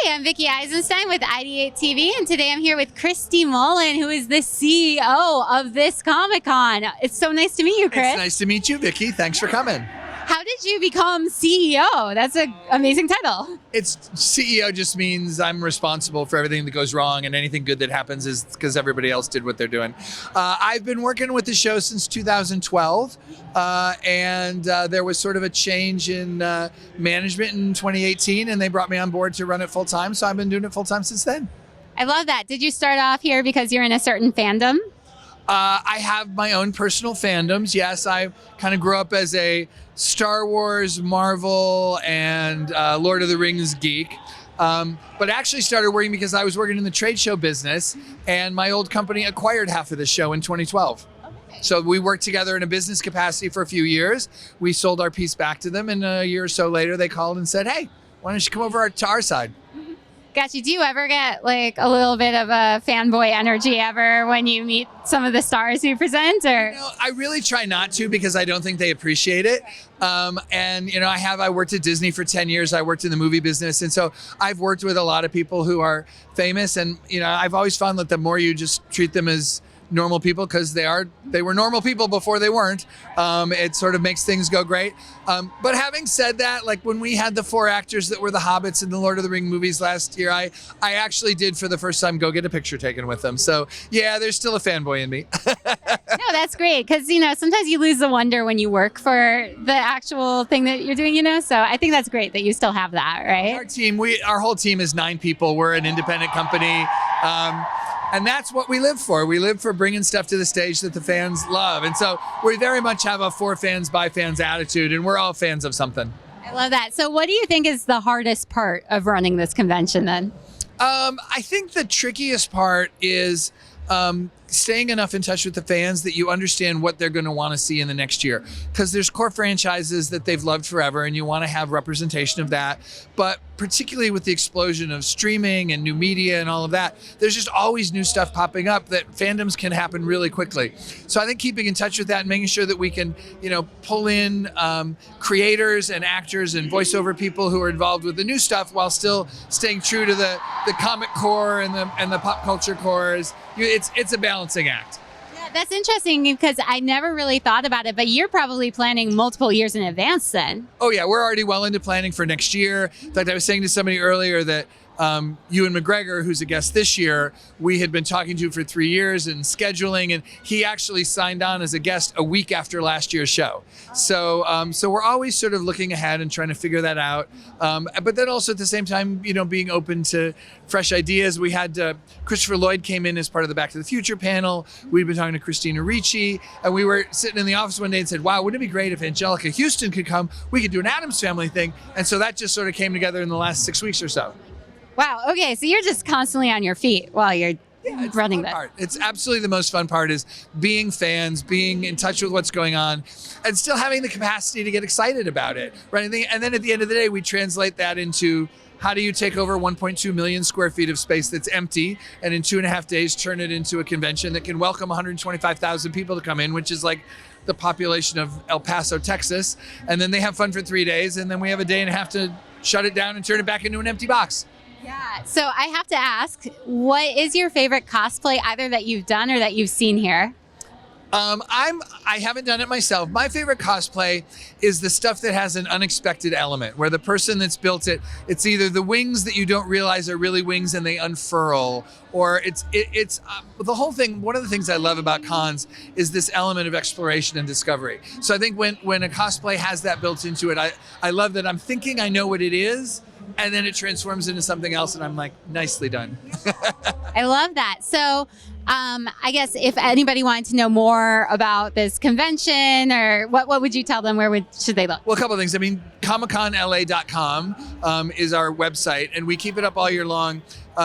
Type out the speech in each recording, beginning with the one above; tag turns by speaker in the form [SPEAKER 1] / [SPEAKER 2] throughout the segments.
[SPEAKER 1] Hi, I'm Vickie Eisenstein with IdeateTV, and today I'm here with Chris DeMoulin, who is the CEO of this Comic-Con. It's so nice to meet you, Chris.
[SPEAKER 2] It's nice to meet you, Vickie. Thanks for coming.
[SPEAKER 1] How did you become CEO? That's an amazing title.
[SPEAKER 2] It's CEO just means I'm responsible for everything that goes wrong, and anything good that happens is because everybody else did what they're doing. I've been working with the show since 2012, and there was sort of a change in management in 2018, and they brought me on board to run it full time. So I've been doing it full time since then.
[SPEAKER 1] I love that. Did you start off here because you're in a certain fandom?
[SPEAKER 2] I have my own personal fandoms. Yes, I kind of grew up as a Star Wars, Marvel, and Lord of the Rings geek. But actually started working because I was working in the trade show business, and my old company acquired half of the show in 2012. So we worked together in a business capacity for a few years. We sold our piece back to them, and a year or so later they called and said, hey, why don't you come over to our side?
[SPEAKER 1] Gotcha. Do you ever get like a little bit of a fanboy energy ever when you meet some of the stars you present? Or
[SPEAKER 2] I really try not to, because I don't think they appreciate it. And I worked at Disney for 10 years. I worked in the movie business, and so I've worked with a lot of people who are famous. And I've always found that the more you just treat them as normal people, because they were normal people before they weren't, it sort of makes things go great. But having said that, like when we had the 4 actors that were the Hobbits in the Lord of the Rings movies last year, I actually did for the first time go get a picture taken with them. So yeah, there's still a fanboy in me.
[SPEAKER 1] No, that's great, because sometimes you lose the wonder when you work for the actual thing that you're doing. So I think that's great that you still have that, right?
[SPEAKER 2] Our whole team is 9 people. We're an independent company. And that's what we live for. We live for bringing stuff to the stage that the fans love. And so we very much have a for fans, by fans attitude, and we're all fans of something.
[SPEAKER 1] I love that. So what do you think is the hardest part of running this convention then?
[SPEAKER 2] I think the trickiest part is staying enough in touch with the fans that you understand what they're going to want to see in the next year. Because there's core franchises that they've loved forever, and you want to have representation of that. But particularly with the explosion of streaming and new media and all of that, there's just always new stuff popping up that fandoms can happen really quickly. So I think keeping in touch with that and making sure that we can, pull in creators and actors and voiceover people who are involved with the new stuff while still staying true to the comic core and the pop culture core it's a balancing act.
[SPEAKER 1] Yeah, that's interesting, because I never really thought about it, but you're probably planning multiple years in advance then.
[SPEAKER 2] Oh yeah, we're already well into planning for next year. In fact, I was saying to somebody earlier that Ewan McGregor, who's a guest this year, we had been talking to for 3 years and scheduling, and he actually signed on as a guest a week after last year's show. So we're always sort of looking ahead and trying to figure that out. But then also at the same time, being open to fresh ideas. We had Christopher Lloyd came in as part of the Back to the Future panel. We'd been talking to Christina Ricci, and we were sitting in the office one day and said, wow, wouldn't it be great if Angelica Houston could come? We could do an Addams Family thing. And so that just sort of came together in the last 6 weeks or so.
[SPEAKER 1] Wow. Okay. So you're just constantly on your feet while you're running that.
[SPEAKER 2] It's absolutely the most fun part, is being fans, being in touch with what's going on, and still having the capacity to get excited about it. Right. And then at the end of the day, we translate that into how do you take over 1.2 million square feet of space that's empty, and in 2.5 days turn it into a convention that can welcome 125,000 people to come in, which is like the population of El Paso, Texas. And then they have fun for 3 days, and then we have a day and a half to shut it down and turn it back into an empty box.
[SPEAKER 1] Yeah. So I have to ask, what is your favorite cosplay, either that you've done or that you've seen here?
[SPEAKER 2] I haven't done it myself. My favorite cosplay is the stuff that has an unexpected element, where the person that's built it's either the wings that you don't realize are really wings and they unfurl, or it's the whole thing. One of the things I love about cons is this element of exploration and discovery. So I think when a cosplay has that built into it, I love that I'm thinking I know what it is, and then it transforms into something else, and I'm like, nicely done.
[SPEAKER 1] I love that. So I guess if anybody wanted to know more about this convention, or what would you tell them? Should they look?
[SPEAKER 2] Well, a couple of things. I mean, ComicConLA.com is our website, and we keep it up all year long.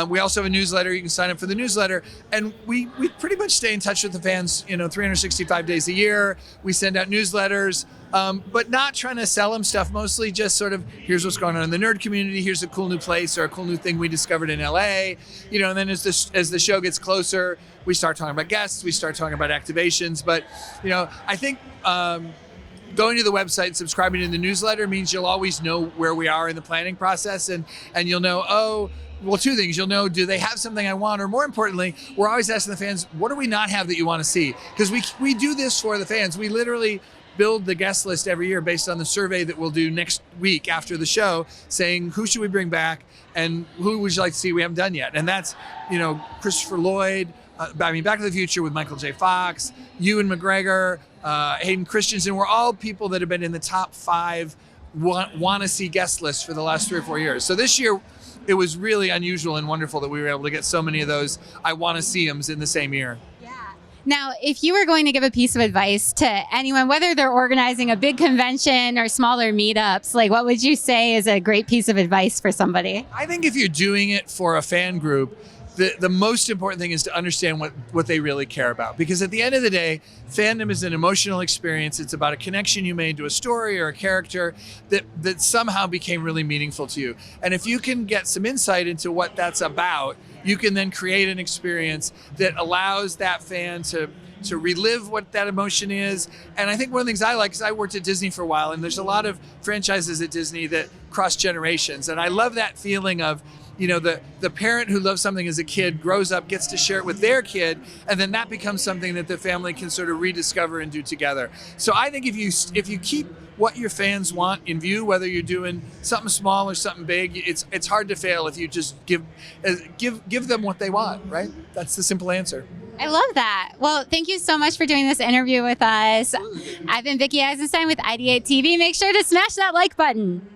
[SPEAKER 2] We also have a newsletter. You can sign up for the newsletter, and we pretty much stay in touch with the fans, 365 days a year. We send out newsletters, but not trying to sell them stuff, mostly just sort of, here's what's going on in the nerd community, here's a cool new place or a cool new thing we discovered in LA, and then as the show gets closer, we start talking about guests, we start talking about activations. But, I think going to the website and subscribing to the newsletter means you'll always know where we are in the planning process, and you'll know, oh, well, two things. You'll know, do they have something I want? Or more importantly, we're always asking the fans, what do we not have that you want to see? Because we do this for the fans. We literally build the guest list every year based on the survey that we'll do next week after the show, saying who should we bring back and who would you like to see we haven't done yet. And that's, Christopher Lloyd, Back to the Future with Michael J. Fox, Ewan McGregor, Hayden Christensen. We're all people that have been in the top 5 want to see guest lists for the last 3 or 4 years. So this year, it was really unusual and wonderful that we were able to get so many of those I want to see them's in the same year.
[SPEAKER 1] Yeah. Now, if you were going to give a piece of advice to anyone, whether they're organizing a big convention or smaller meetups, like what would you say is a great piece of advice for somebody?
[SPEAKER 2] I think if you're doing it for a fan group, the most important thing is to understand what they really care about. Because at the end of the day, fandom is an emotional experience. It's about a connection you made to a story or a character that somehow became really meaningful to you. And if you can get some insight into what that's about, you can then create an experience that allows that fan to relive what that emotion is. And I think one of the things I like is I worked at Disney for a while, and there's a lot of franchises at Disney that cross generations. And I love that feeling of, the parent who loves something as a kid grows up, gets to share it with their kid, and then that becomes something that the family can sort of rediscover and do together. So I think if you keep what your fans want in view, whether you're doing something small or something big, it's hard to fail if you just give them what they want, right? That's the simple answer.
[SPEAKER 1] I love that. Well, thank you so much for doing this interview with us. I've been Vickie Eisenstein with IdeateTV. Make sure to smash that like button.